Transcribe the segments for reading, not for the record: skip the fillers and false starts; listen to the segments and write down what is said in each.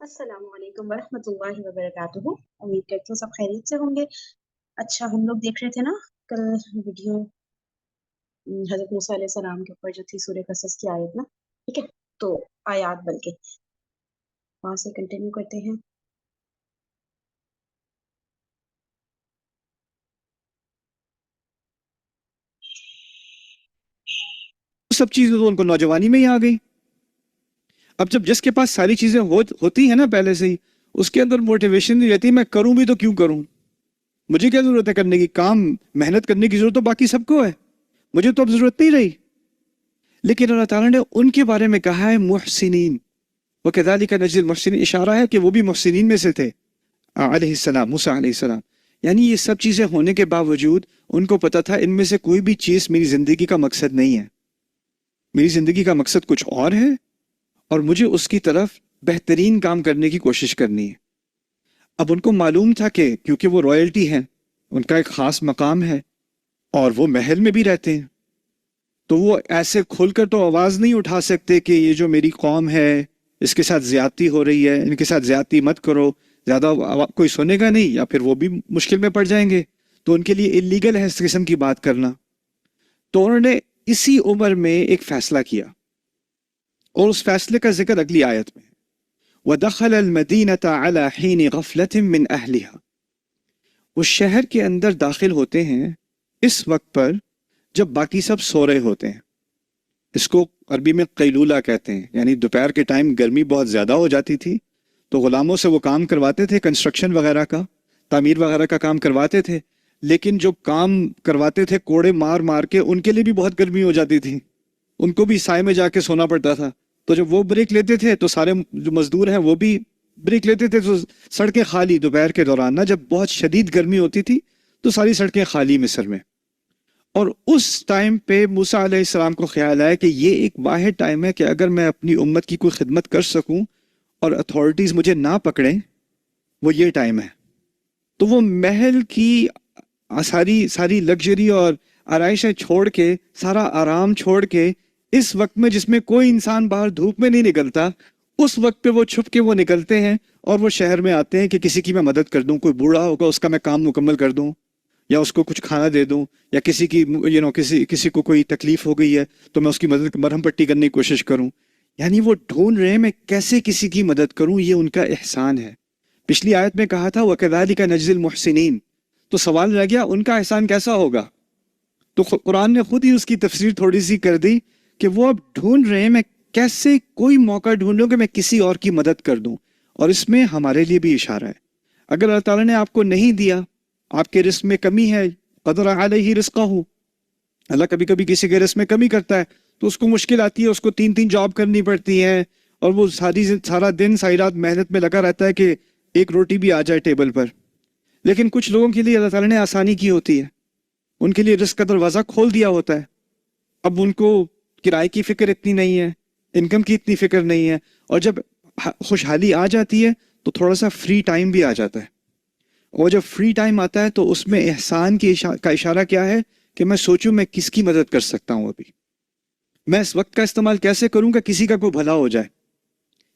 अस्सलाम वालेकुम वरहमतुल्लाहि वबरकातुहू। उम्मीद करती हूँ सब खैरियत से होंगे। अच्छा, हम लोग देख रहे थे ना कल वीडियो हज़रत मूसा अलैहि सलाम के ऊपर जो थी सूरह कसस की आयत ना, ठीक है? तो आयात बल्कि वहाँ से कंटिन्यू करते हैं। सब चीजें तो उनको नौजवानी में ही आ गई। अब जब जिसके पास सारी चीजें होती है ना पहले से ही, उसके अंदर मोटिवेशन नहीं रहती, मैं करूं भी तो क्यों करूं, मुझे क्या जरूरत है करने की, काम मेहनत करने की जरूरत तो बाकी सबको है, मुझे तो अब जरूरत नहीं रही। लेकिन अल्लाह ताला ने उनके बारे में कहा है मुहसिनीन, वो कज़ालिका नज़िल मुहसिनीन, इशारा है कि वो भी मुहसिनीन में से थे अलैहिस्सलाम, मूसा अलैहिस्सलाम। यानी ये सब चीजें होने के बावजूद उनको पता था इनमें से कोई भी चीज मेरी जिंदगी का मकसद नहीं है, मेरी जिंदगी का मकसद कुछ और है और मुझे उसकी तरफ बेहतरीन काम करने की कोशिश करनी है। अब उनको मालूम था कि क्योंकि वो रॉयल्टी हैं, उनका एक ख़ास मकाम है और वो महल में भी रहते हैं, तो वो ऐसे खुलकर तो आवाज़ नहीं उठा सकते कि ये जो मेरी कौम है इसके साथ ज़्यादती हो रही है, इनके साथ ज़्यादती मत करो, ज़्यादा कोई सुनेगा नहीं या फिर वो भी मुश्किल में पड़ जाएंगे। तो उनके लिए इलीगल है इस किस्म की बात करना। तो उन्होंने इसी उम्र में एक फ़ैसला किया और उस फैसले का जिक्र अगली आयत में, वदखल अलमदीनत अला हीन गफलत मिन अहलिहा, वो शहर के अंदर दाखिल होते हैं इस वक्त पर जब बाकी सब सो रहे होते हैं। इसको अरबी में कैलूला कहते हैं, यानी दोपहर के टाइम गर्मी बहुत ज़्यादा हो जाती थी, तो गुलामों से वो काम करवाते थे, कंस्ट्रक्शन वगैरह का, तामीर वगैरह का काम करवाते थे। लेकिन जो काम करवाते थे कोड़े मार मार के, उनके लिए भी बहुत गर्मी हो जाती थी, उनको भी साए में जाके सोना पड़ता था। तो जब वो ब्रेक लेते थे तो सारे जो मजदूर हैं वो भी ब्रेक लेते थे, तो सड़कें खाली दोपहर के दौरान ना, जब बहुत शदीद गर्मी होती थी तो सारी सड़कें खाली मिस्र में। और उस टाइम पे मूसा अलैहिस्सलाम को ख्याल आया कि ये एक वाहिद टाइम है कि अगर मैं अपनी उम्मत की कोई खिदमत कर सकूं और अथॉरिटीज़ मुझे ना पकड़ें, वो ये टाइम है। तो वो महल की सारी सारी लग्जरी और आराइशें छोड़ के, सारा आराम छोड़ के, इस वक्त में जिसमें कोई इंसान बाहर धूप में नहीं निकलता, उस वक्त पे वो छुप के वो निकलते हैं और वो शहर में आते हैं कि किसी की मैं मदद कर दूं, कोई बूढ़ा होगा उसका मैं काम मुकम्मल कर दूं, या उसको कुछ खाना दे दूं, या किसी की किसी किसी को कोई तकलीफ हो गई है तो मैं उसकी मदद, मरहम पट्टी करने की कोशिश करूं। यानी वो ढूंढ रहे हैं मैं कैसे किसी की मदद करूं, ये उनका एहसान है। पिछली आयत में कहा था वकज़ालिका नज्ज़िल मुहसिनीन, तो सवाल रह गया उनका एहसान कैसा होगा। तो कुरान ने खुद ही उसकी तफसीर थोड़ी सी कर दी कि वो अब ढूंढ रहे हैं मैं कैसे कोई मौका ढूंढूं कि मैं किसी और की मदद कर दूं। और इसमें हमारे लिए भी इशारा है, अगर अल्लाह ताला ने आपको नहीं दिया, आपके रिस्क में कमी है, क़दर अलैहि रिज़्क़हू, अल्लाह कभी कभी किसी के रिस्क में कमी करता है तो उसको मुश्किल आती है, उसको 3-3 जॉब करनी पड़ती है और वो सारा दिन सारी रात मेहनत में लगा रहता है कि एक रोटी भी आ जाए टेबल पर। लेकिन कुछ लोगों के लिए अल्लाह ताला ने आसानी की होती है, उनके लिए रिस्क का दरवाज़ा खोल दिया होता है। अब उनको किराए की फिक्र इतनी नहीं है, इनकम की इतनी फिक्र नहीं है, और जब खुशहाली आ जाती है तो थोड़ा सा फ्री टाइम भी आ जाता है। और जब फ्री टाइम आता है तो उसमें एहसान का इशारा क्या है कि मैं सोचूं मैं किसकी मदद कर सकता हूं, अभी मैं इस वक्त का इस्तेमाल कैसे करूंगा किसी का कोई भला हो जाए।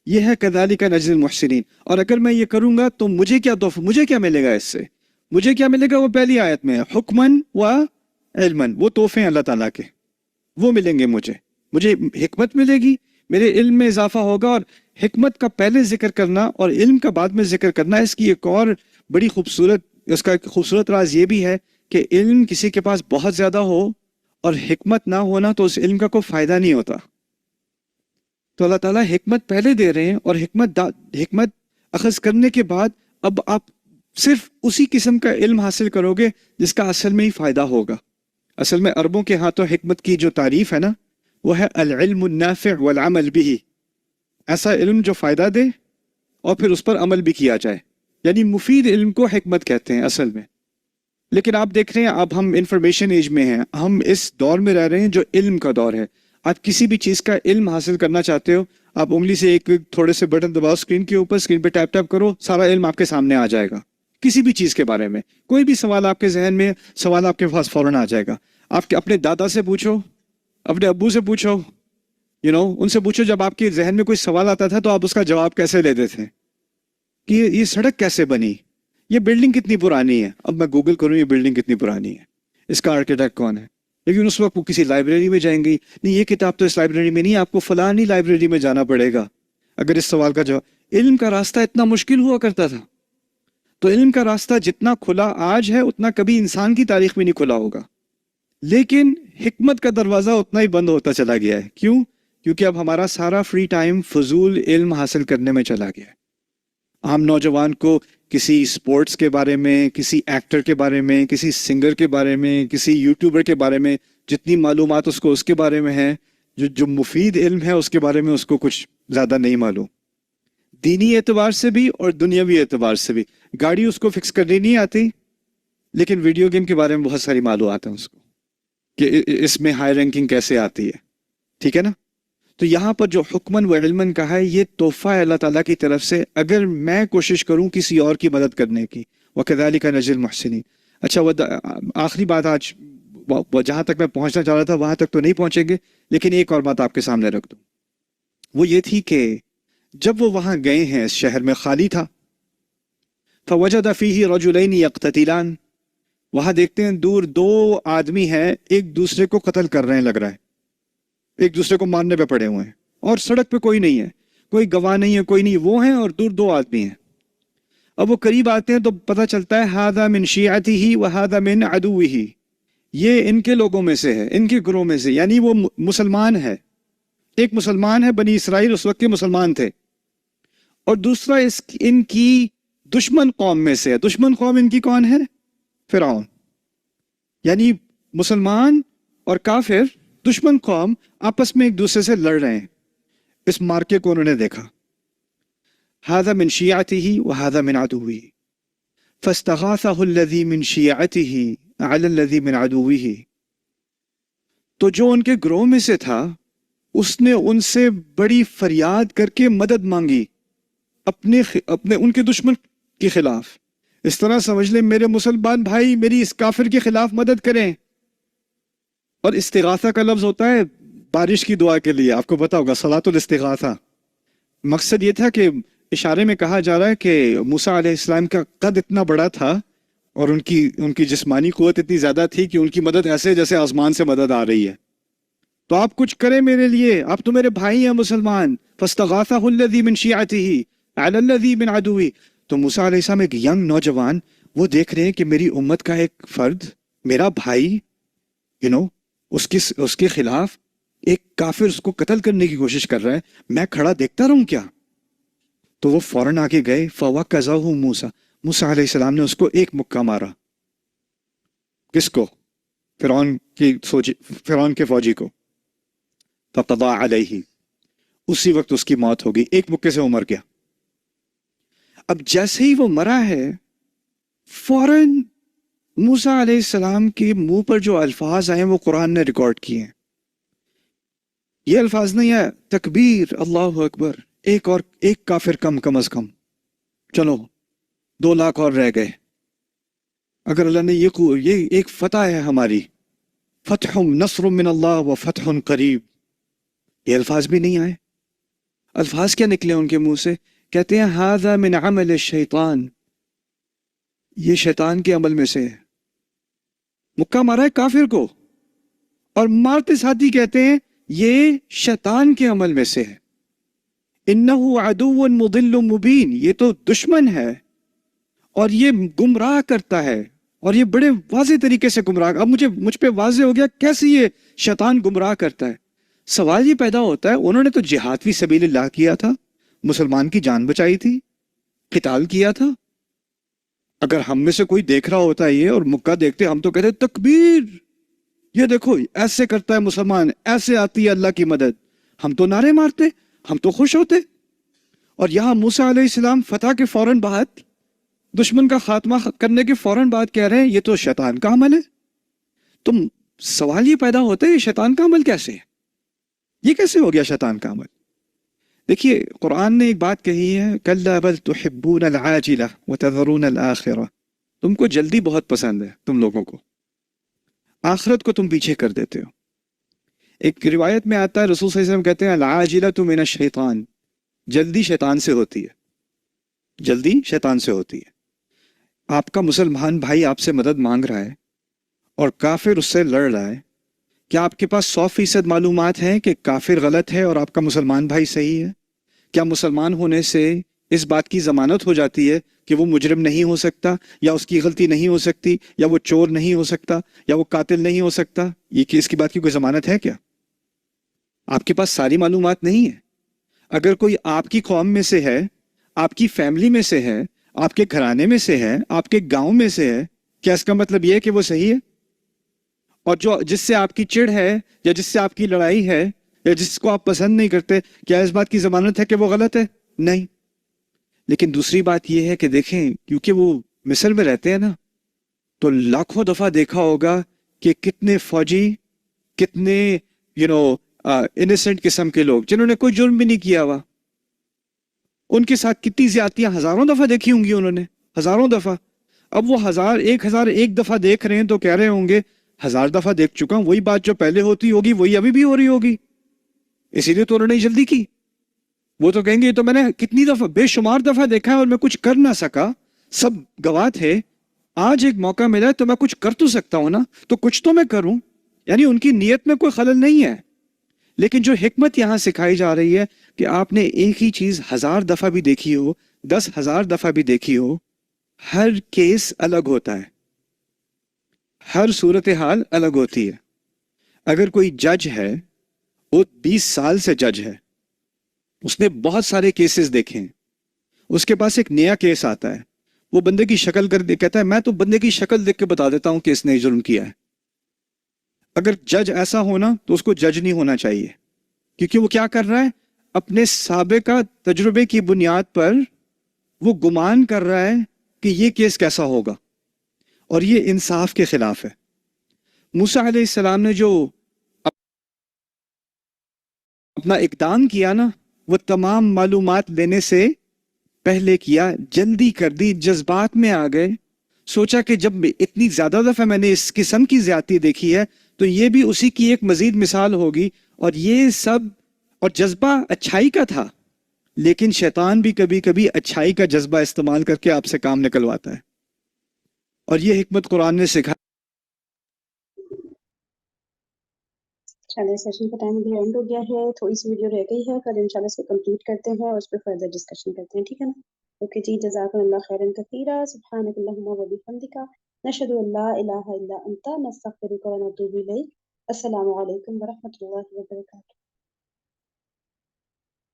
यह है कज़ालिका नज्ज़िल मुहसिनीन। और अगर मैं ये करूंगा तो मुझे क्या तोहफा, मुझे क्या मिलेगा इससे, मुझे क्या मिलेगा, वो पहली आयत में है, हुक्मन व इल्मन, वो तोहफे हैं अल्लाह ताला के, वो मिलेंगे मुझे। मुझे हिकमत मिलेगी, मेरे इल्म में इजाफा होगा। और हिकमत का पहले जिक्र करना और इल्म का बाद में जिक्र करना, इसकी एक और बड़ी खूबसूरत, इसका एक खूबसूरत राज ये भी है कि इल्म किसी के पास बहुत ज़्यादा हो और हिकमत ना होना तो उस इल्म का कोई फ़ायदा नहीं होता। तो अल्लाह ताला हिकमत पहले दे रहे हैं और हिकमत अखज़ करने के बाद अब आप सिर्फ उसी किस्म का इल्म हासिल करोगे जिसका असल में ही फ़ायदा होगा। असल में अरबों के हाथों हिकमत की जो तारीफ है ना, वो है अल इल्मुन नाफ़िअ वल अमल बिही, ऐसा इल्म जो फ़ायदा दे और फिर उस पर अमल भी किया जाए, यानी मुफीद इल्म को हिकमत कहते हैं असल में। लेकिन आप देख रहे हैं अब हम इंफॉर्मेशन एज में हैं, हम इस दौर में रह रहे हैं जो इल्म का दौर है। आप किसी भी चीज़ का इल्म हासिल करना चाहते हो, आप उंगली से एक थोड़े से बटन दबाओ स्क्रीन के ऊपर, स्क्रीन पे टैप टैप करो, सारा इल्म आपके सामने आ जाएगा। किसी भी चीज़ के बारे में कोई भी सवाल आपके जहन में, सवाल आपके पास फौरन आ जाएगा। आप अपने दादा से पूछो, अपने अब्बू से पूछो, उनसे पूछो जब आपके जहन में कोई सवाल आता था तो आप उसका जवाब कैसे लेते थे। کہ یہ سڑک کیسے بنی, یہ بلڈنگ کتنی پرانی ہے. اب میں گوگل کروں یہ بلڈنگ کتنی پرانی ہے, اس کا آرکیٹیکٹ کون ہے. لیکن اس وقت وہ کسی لائبریری میں جائیں گے, نہیں یہ کتاب تو اس لائبریری میں نہیں, آپ کو فلانی لائبریری میں جانا پڑے گا اگر اس سوال کا جواب. علم کا راستہ اتنا مشکل ہوا کرتا تھا. تو علم کا راستہ جتنا کھلا آج ہے اتنا کبھی انسان کی تاریخ میں نہیں کھلا ہوگا. لیکن حکمت کا دروازہ اتنا ہی بند ہوتا چلا گیا ہے. کیوں؟ کیونکہ اب ہمارا سارا فری ٹائم فضول علم حاصل کرنے میں چلا گیا ہے. عام نوجوان کو کسی سپورٹس کے بارے میں, کسی ایکٹر کے بارے میں, کسی سنگر کے بارے میں, کسی یوٹیوبر کے بارے میں جتنی معلومات اس کو اس کے بارے میں ہے, جو مفید علم ہے اس کے بارے میں اس کو کچھ زیادہ نہیں معلوم, دینی اعتبار سے بھی اور دنیاوی اعتبار سے بھی. گاڑی اس کو فکس کرنی نہیں آتی, لیکن ویڈیو گیم کے بارے میں بہت ساری معلومات ہیں اس کو کہ اس میں ہائی رینکنگ کیسے آتی ہے. ٹھیک ہے نا. تو یہاں پر جو حکمن و علمن کہا ہے یہ تحفہ ہے اللہ تعالیٰ کی طرف سے, اگر میں کوشش کروں کسی اور کی مدد کرنے کی. وَكَذَلِكَ نَجْزِي الْمُحْسِنِينَ. اچھا آخری بات آج جہاں تک میں پہنچنا چاہ رہا تھا وہاں تک تو نہیں پہنچیں گے, لیکن ایک اور بات آپ کے سامنے رکھ دوں. وہ یہ تھی کہ جب وہ وہاں گئے ہیں, اس شہر میں خالی تھا. فَوَجَدَ فِيهِ رَجُلَيْنِ يَقْتَتِلَانِ. وہاں دیکھتے ہیں دور دو آدمی ہیں ایک دوسرے کو قتل کر رہے ہیں, لگ رہا ہے ایک دوسرے کو مارنے پہ پڑے ہوئے ہیں, اور سڑک پہ کوئی نہیں ہے, کوئی گواہ نہیں ہے, کوئی نہیں, وہ ہیں اور دور دو آدمی ہیں. اب وہ قریب آتے ہیں تو پتہ چلتا ہے هذا من شیعته وهذا من عدوه, یہ ان کے لوگوں میں سے ہے, ان کے گروہ میں سے, یعنی وہ مسلمان ہے. ایک مسلمان ہے, بنی اسرائیل اس وقت کے مسلمان تھے, اور دوسرا ان کی دشمن قوم میں سے ہے. دشمن قوم ان کی کون ہے؟ فرعون. یعنی مسلمان اور کافر دشمن قوم آپس میں ایک دوسرے سے لڑ رہے ہیں. اس مارکے کو انہوں نے دیکھا. هذا من شيعته وهذا من عدوه فاستغاثه الذي من شيعته على الذي من عدوه. تو جو ان کے گروہ میں سے تھا اس نے ان سے بڑی فریاد کر کے مدد مانگی اپنے ان کے دشمن کے خلاف. اس طرح سمجھ لیں میرے مسلمان بھائی میری اس کافر کے خلاف مدد کریں. اور استغاثہ کا لفظ ہوتا ہے بارش کی دعا کے لیے, آپ کو پتا ہوگا صلاۃ الاستغاثہ. مقصد یہ تھا کہ اشارے میں کہا جا رہا ہے کہ موسیٰ علیہ السلام کا قد اتنا بڑا تھا اور ان کی جسمانی قوت اتنی زیادہ تھی کہ ان کی مدد ایسے جیسے آسمان سے مدد آ رہی ہے. تو آپ کچھ کریں میرے لیے, آپ تو میرے بھائی ہیں مسلمان. فاستغاثہ الذی من شیعته علی الذی من عدوہ. تو موسیٰ علیہ السلام ایک ینگ نوجوان, وہ دیکھ رہے ہیں کہ میری امت کا ایک فرد, میرا بھائی, اس کے خلاف ایک کافر اس کو قتل کرنے کی کوشش کر رہا ہے, میں کھڑا دیکھتا رہوں کیا؟ تو وہ فوراً آگے گئے. فَوَكَّزَهُ موسیٰ. موسیٰ علیہ السلام نے اس کو ایک مکہ مارا. کس کو؟ فرعون کے فوجی کو. فَقَضَىٰ عَلَيْهِ. اسی وقت اس کی موت ہو گئی, ایک مکے سے وہ مر گیا. اب جیسے ہی وہ مرا ہے فوراً موسیٰ علیہ السلام کے منہ پر جو الفاظ آئے وہ قرآن نے ریکارڈ کیے ہیں. یہ الفاظ نہیں ہے تکبیر اللہ اکبر, ایک کافر کم از کم, چلو 2 لاکھ اور رہ گئے. اگر اللہ نے یہ ایک فتح ہے ہماری, فتح نصر من اللہ و فتح قریب, یہ الفاظ بھی نہیں آئے. الفاظ کیا نکلے ان کے منہ سے؟ کہتے ہیں ھذا من عمل الشیطان, یہ شیطان کے عمل میں سے ہے. مکہ مارا ہے کافر کو اور مارتے ساتھ ہی کہتے ہیں یہ شیطان کے عمل میں سے ہے. انہ عدو مضل مبین, یہ تو دشمن ہے اور یہ گمراہ کرتا ہے, اور یہ بڑے واضح طریقے سے گمراہ. اب مجھ پہ واضح ہو گیا کیسے یہ شیطان گمراہ کرتا ہے. سوال یہ پیدا ہوتا ہے انہوں نے تو جہاد فی سبیل اللہ کیا تھا, مسلمان کی جان بچائی تھی, قتال کیا تھا. اگر ہم میں سے کوئی دیکھ رہا ہوتا ہے یہ اور مکہ دیکھتے ہم تو کہتے تکبیر, یہ دیکھو ایسے کرتا ہے مسلمان, ایسے آتی ہے اللہ کی مدد. ہم تو نعرے مارتے, ہم تو خوش ہوتے. اور یہاں موسیٰ علیہ السلام فتح کے فوراً بعد, دشمن کا خاتمہ کرنے کے فوراً بعد کہہ رہے ہیں یہ تو شیطان کا عمل ہے. تو سوال یہ پیدا ہوتا ہے یہ شیطان کا عمل کیسے ہے, یہ کیسے ہو گیا شیطان کا عمل؟ دیکھیے قرآن نے ایک بات کہی ہے, کلا بل تحبون العاجلہ وتذرون الآخرہ. تم کو جلدی بہت پسند ہے, تم لوگوں کو آخرت کو تم پیچھے کر دیتے ہو. ایک روایت میں آتا ہے رسول صلی اللہ علیہ وسلم کہتے ہیں العاجلۃ من الشیطان, جلدی شیطان سے ہوتی ہے. जल्दी शैतान से होती है। आपका मुसलमान भाई आपसे मदद मांग रहा है और काफिर उससे लड़ रहा है, क्या आपके पास 100% मालूमात हैं कि काफिर गलत है और आपका मुसलमान भाई सही है? क्या मुसलमान होने से इस बात की जमानत हो जाती है कि वो मुजरिम नहीं हो सकता, या उसकी गलती नहीं हो सकती, या वो चोर नहीं हो सकता, या वो कातिल नहीं हो सकता? ये कि इसकी बात की कोई जमानत है क्या? आपके पास सारी मालूमात नहीं है। अगर कोई आपकी कौम में से है, आपकी फैमिली में से है, आपके घराने में से है, आपके गांव में से है, क्या इसका मतलब ये है कि वो सही है? और जो जिससे आपकी चिढ़ है, या जिससे आपकी लड़ाई है, या जिसको आप पसंद नहीं करते, क्या इस बात की जमानत है कि वो गलत है? नहीं। लेकिन दूसरी बात यह है कि देखें, क्योंकि वो मिस्र में रहते हैं ना, तो लाखों दफा देखा होगा कि कितने फौजी, कितने यू नो इनोसेंट किस्म के लोग जिन्होंने कोई जुर्म भी नहीं किया हुआ, उनके साथ कितनी ज्यादतियां हजारों दफा देखी होंगी उन्होंने, हजारों दफा। अब वो हजार एक दफा देख रहे हैं तो कह रहे होंगे 1000 दफा देख चुका हूं, वही बात जो पहले होती होगी वही अभी भी हो रही होगी, इसीलिए तो उन्होंने जल्दी की। वो तो कहेंगे ये तो मैंने कितनी दफा, बेशुमार दफा देखा है और मैं कुछ कर ना सका, सब गवाह थे, आज एक मौका मिला है तो मैं कुछ कर तो सकता हूं ना, तो कुछ तो मैं करूं। यानी उनकी नीयत में कोई खलल नहीं है। लेकिन जो हिकमत यहां सिखाई जा रही है कि आपने एक ही चीज 1000 दफा भी देखी हो, 10,000 दफा भी देखी हो, हर केस अलग होता है, हर सूरत हाल अलग होती है। अगर कोई जज है, वो 20 साल से जज है, उसने बहुत सारे केसेस देखे हैं, उसके पास एक नया केस आता है, वो बंदे की शक्ल कर दे, कहता है मैं तो बंदे की शक्ल देख के बता देता हूं कि इसने जुर्म किया है। अगर जज ऐसा होना तो उसको जज नहीं होना चाहिए, क्योंकि वो क्या कर रहा है, अपने साबिका तजुर्बे की बुनियाद पर वो गुमान कर रहा है कि ये केस कैसा होगा, और ये इंसाफ के खिलाफ है। मूसा अलैहिस्सलाम ने जो अपना इकदाम किया ना, वो तमाम मालूमात लेने से पहले किया, जल्दी कर दी, जज्बात में आ गए, सोचा कि जब इतनी ज्यादा दफा मैंने इस किस्म की ज्यादती देखी है तो ये भी उसी की एक मजीद मिसाल होगी। और ये सब, और जज्बा अच्छाई का था, लेकिन शैतान भी कभी कभी अच्छाई का जज्बा इस्तेमाल करके आपसे काम निकलवाता है, और ये हिकमत कुरान ने सिखा। चलिए, सेशन का टाइम अभी एंड हो गया है, थोड़ी सी वीडियो रह गई है, कल इंशाल्लाह इसको कंप्लीट करते हैं और उस पर फर्दर डिस्कशन करते हैं, ठीक है ना? ओके जी, जज़ाकल्लाह खैरन कसीरा, सुब्हानकल्लाहुम्मा व बिहम्दिका, नशहदु अल्ला इलाहा इल्ला अंता, नस्तगफिरुका व नतूबु इलैक। अस्सलामु अलैकुम व रहमतुल्लाहि व बरकातुहू।